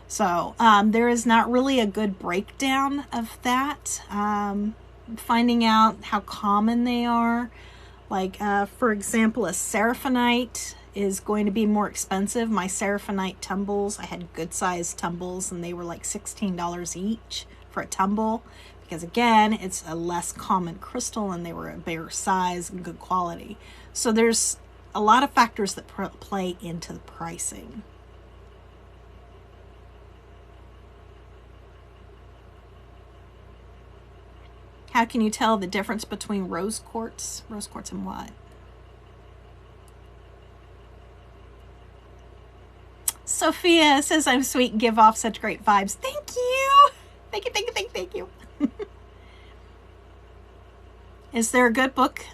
A: So there is not really a good breakdown of that. Finding out how common they are. Like, for example, a seraphinite is going to be more expensive. My Seraphonite tumbles, I had good sized tumbles and they were like $16 each for a tumble, because again, it's a less common crystal and they were a bigger size and good quality. So there's a lot of factors that play into the pricing. How can you tell the difference between rose quartz and what? Sophia says I'm sweet and give off such great vibes. Thank you. Thank you. Is there a good book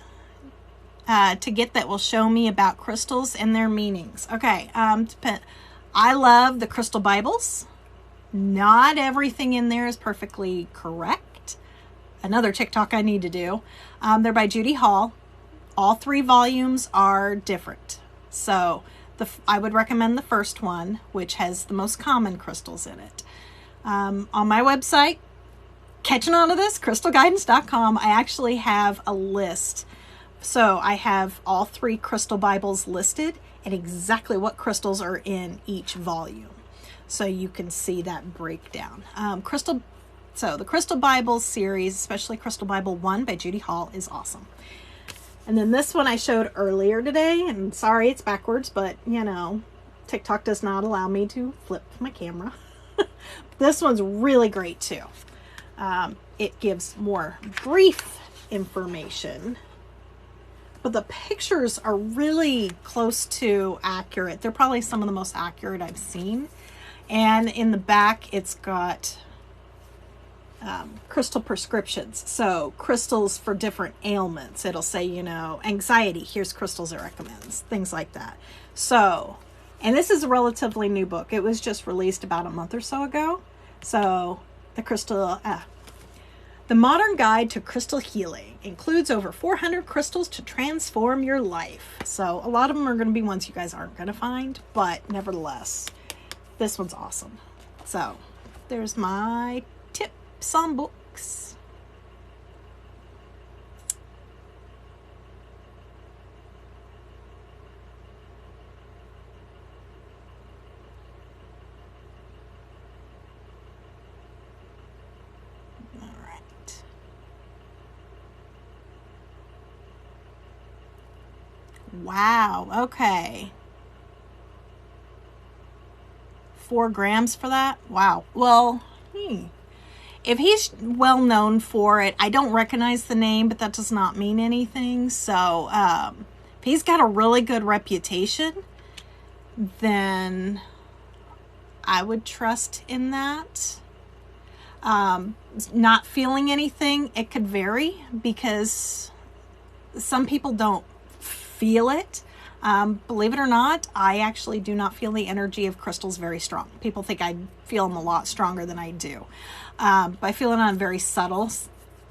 A: to get that will show me about crystals and their meanings? Okay. I love the Crystal Bibles. Not everything in there is perfectly correct. Another TikTok I need to do. They're by Judy Hall. All 3 volumes are different. So I would recommend the first one, which has the most common crystals in it. On my website, catching on to this, crystalguidance.com, I actually have a list. So I have all 3 crystal Bibles listed and exactly what crystals are in each volume. So you can see that breakdown. So the Crystal Bible series, especially Crystal Bible 1 by Judy Hall, is awesome. And then this one I showed earlier today, and sorry it's backwards, but you know, TikTok does not allow me to flip my camera. This one's really great too. It gives more brief information, but the pictures are really close to accurate. They're probably some of the most accurate I've seen. And in the back, it's got crystal prescriptions. So crystals for different ailments. It'll say, you know, anxiety, here's crystals it recommends, things like that. So, and this is a relatively new book. It was just released about a month or so ago. So the Modern Guide to Crystal Healing includes over 400 crystals to transform your life. So a lot of them are going to be ones you guys aren't going to find, but nevertheless, this one's awesome. So there's my tips on books. All right. Wow. Okay. 4 grams for that? Wow. Well, if he's well known for it, I don't recognize the name, but that does not mean anything. So if he's got a really good reputation, then I would trust in that. Not feeling anything, it could vary because some people don't feel it. Believe it or not, I actually do not feel the energy of crystals very strong. People think I feel them a lot stronger than I do. But I feel it on a very subtle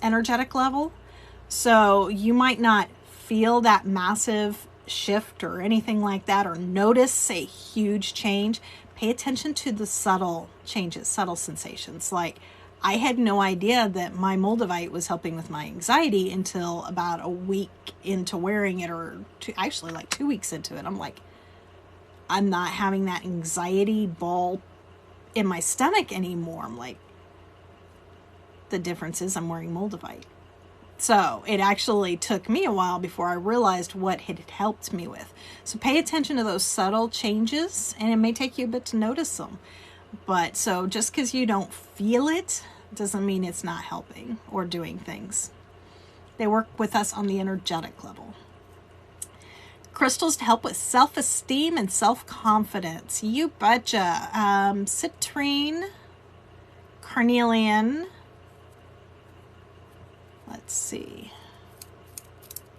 A: energetic level. So you might not feel that massive shift or anything like that, or notice a huge change. Pay attention to the subtle changes, subtle sensations. Like, I had no idea that my Moldavite was helping with my anxiety until about a week into wearing it, or actually like 2 weeks into it. I'm like, I'm not having that anxiety ball in my stomach anymore. I'm like, the difference is I'm wearing Moldavite. So it actually took me a while before I realized what it had helped me with. So pay attention to those subtle changes, and it may take you a bit to notice them. But so just because you don't feel it doesn't mean it's not helping or doing things. They work with us on the energetic level. Crystals to help with self-esteem and self-confidence. You betcha. Citrine, carnelian. Let's see.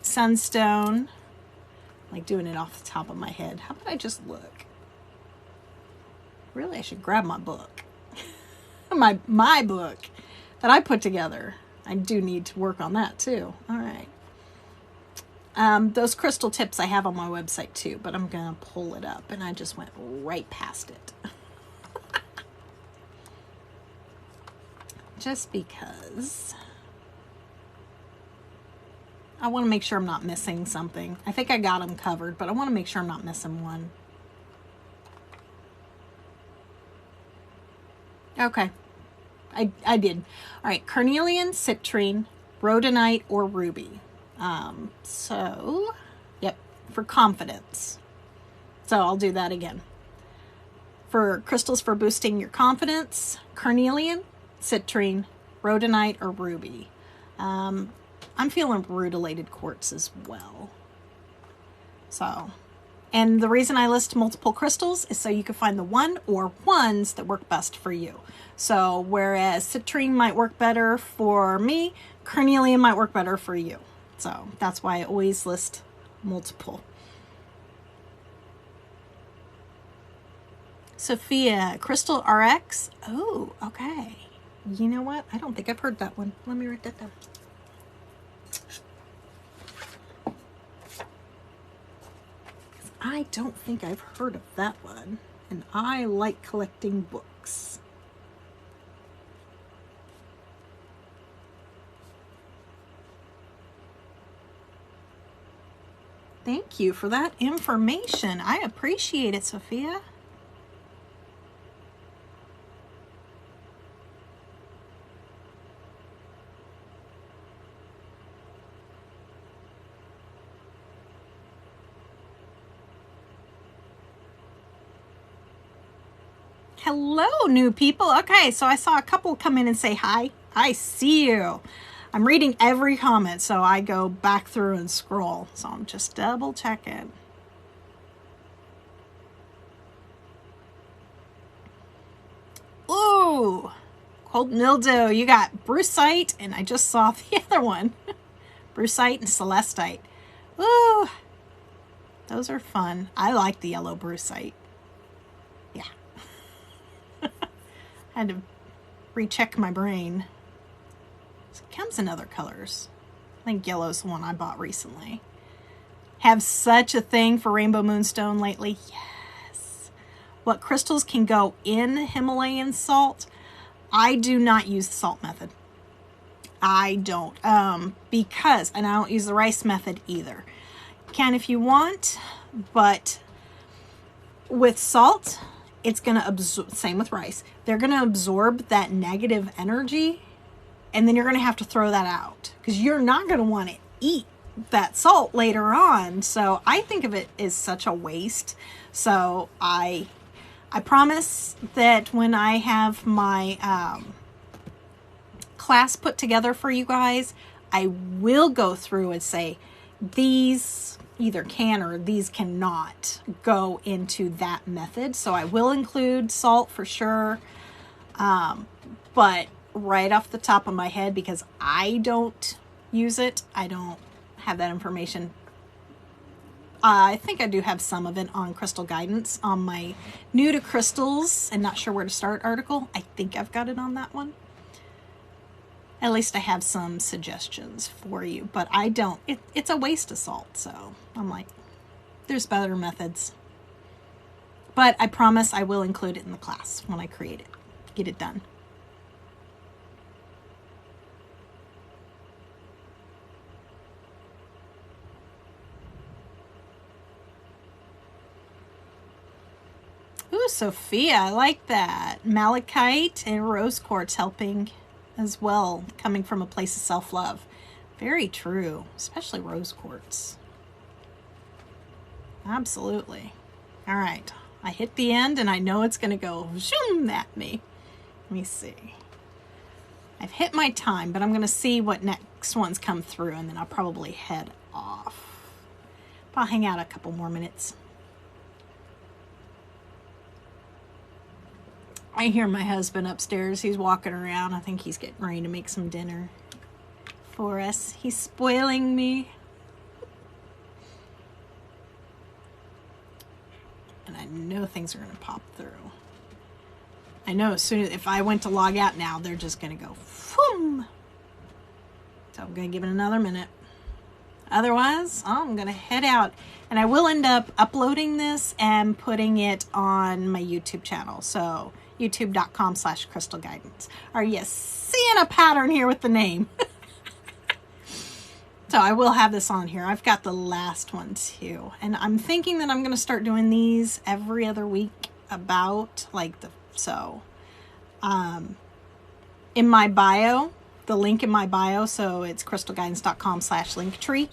A: Sunstone. I'm like doing it off the top of my head. How about I just look? Really, I should grab my book. my book that I put together. I do need to work on that too. All right. Those crystal tips I have on my website too, but I'm going to pull it up, and I just went right past it. Just because. I want to make sure I'm not missing something. I think I got them covered, but I want to make sure I'm not missing one. Okay. I did. All right. Carnelian, citrine, rhodonite, or ruby. So, yep, for confidence. So I'll do that again. For crystals for boosting your confidence, carnelian, citrine, rhodonite, or ruby. I'm feeling rutilated quartz as well. So, and the reason I list multiple crystals is so you can find the one or ones that work best for you. So whereas citrine might work better for me, carnelian might work better for you. So that's why I always list multiple. Sophia, Crystal RX. Oh, okay. You know what? I don't think I've heard that one. Let me write that down. I don't think I've heard of that one. And I like collecting books. Thank you for that information. I appreciate it, Sophia. Hello, new people. Okay, so I saw a couple come in and say hi. I see you. I'm reading every comment, so I go back through and scroll. So I'm just double checking. Ooh, cold mildew. You got brucite, and I just saw the other one. Brucite and celestite. Ooh, those are fun. I like the yellow brucite. Yeah. I had to recheck my brain. It comes in other colors. I think yellow's the one I bought recently. Have such a thing for rainbow moonstone lately. Yes. What crystals can go in Himalayan salt? I do not use the salt method. I don't. Because, and I don't use the rice method either. Can if you want, but with salt, it's going to absorb, same with rice, they're going to absorb that negative energy, and then you're going to have to throw that out because you're not going to want to eat that salt later on. So I think of it as such a waste. So I promise that when I have my class put together for you guys, I will go through and say these either can or these cannot go into that method. So I will include salt for sure. But right off the top of my head, because I don't use it, I don't have that information. I think I do have some of it on Crystal Guidance on my New to Crystals and Not Sure Where to Start article. I think I've got it on that one. At least I have some suggestions for you, but I don't. It's a waste of salt, so I'm like, there's better methods. But I promise I will include it in the class when I create it. Get it done. Ooh, Sophia, I like that. Malachite and rose quartz helping as well, coming from a place of self-love. Very true, especially rose quartz. Absolutely. All right, I hit the end and I know it's going to go zoom at me. Let me see. I've hit my time, but I'm going to see what next ones come through and then I'll probably head off. I'll hang out a couple more minutes. I hear my husband upstairs. He's walking around. I think he's getting ready to make some dinner for us. He's spoiling me. And I know things are going to pop through. I know as soon as, if I went to log out now, they're just going to go, boom. So I'm going to give it another minute. Otherwise, I'm going to head out. And I will end up uploading this and putting it on my YouTube channel. So youtube.com/crystalguidance. Are you seeing a pattern here with the name? So I will have this on here. I've got the last one too. And I'm thinking that I'm going to start doing these every other week about like in my bio, the link in my bio. So it's crystalguidance.com/linktree.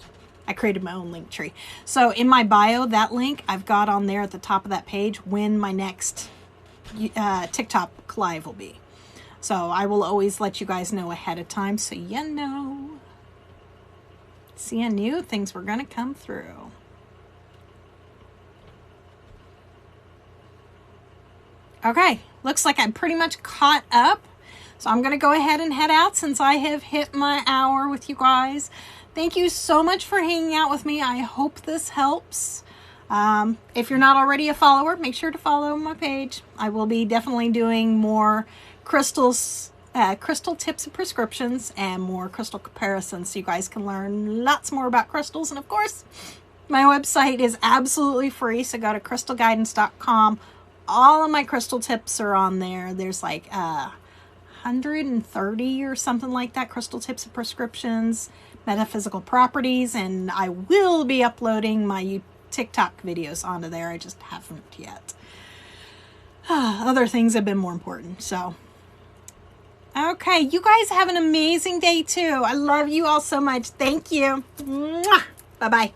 A: I created my own link tree. So in my bio, that link I've got on there at the top of that page when my next TikTok live will be. So I will always let you guys know ahead of time. So you know. See, I knew things were going to come through. Okay, looks like I'm pretty much caught up. So I'm going to go ahead and head out since I have hit my hour with you guys. Thank you so much for hanging out with me. I hope this helps. If you're not already a follower, make sure to follow my page. I will be definitely doing more crystal tips and prescriptions and more crystal comparisons so you guys can learn lots more about crystals. And of course, my website is absolutely free, so go to crystalguidance.com. All of my crystal tips are on there. There's like 130 or something like that crystal tips and prescriptions, metaphysical properties, and I will be uploading my TikTok videos onto there. I just haven't yet. Other things have been more important, so okay, you guys have an amazing day too. I love you all so much. Thank you. Bye-bye.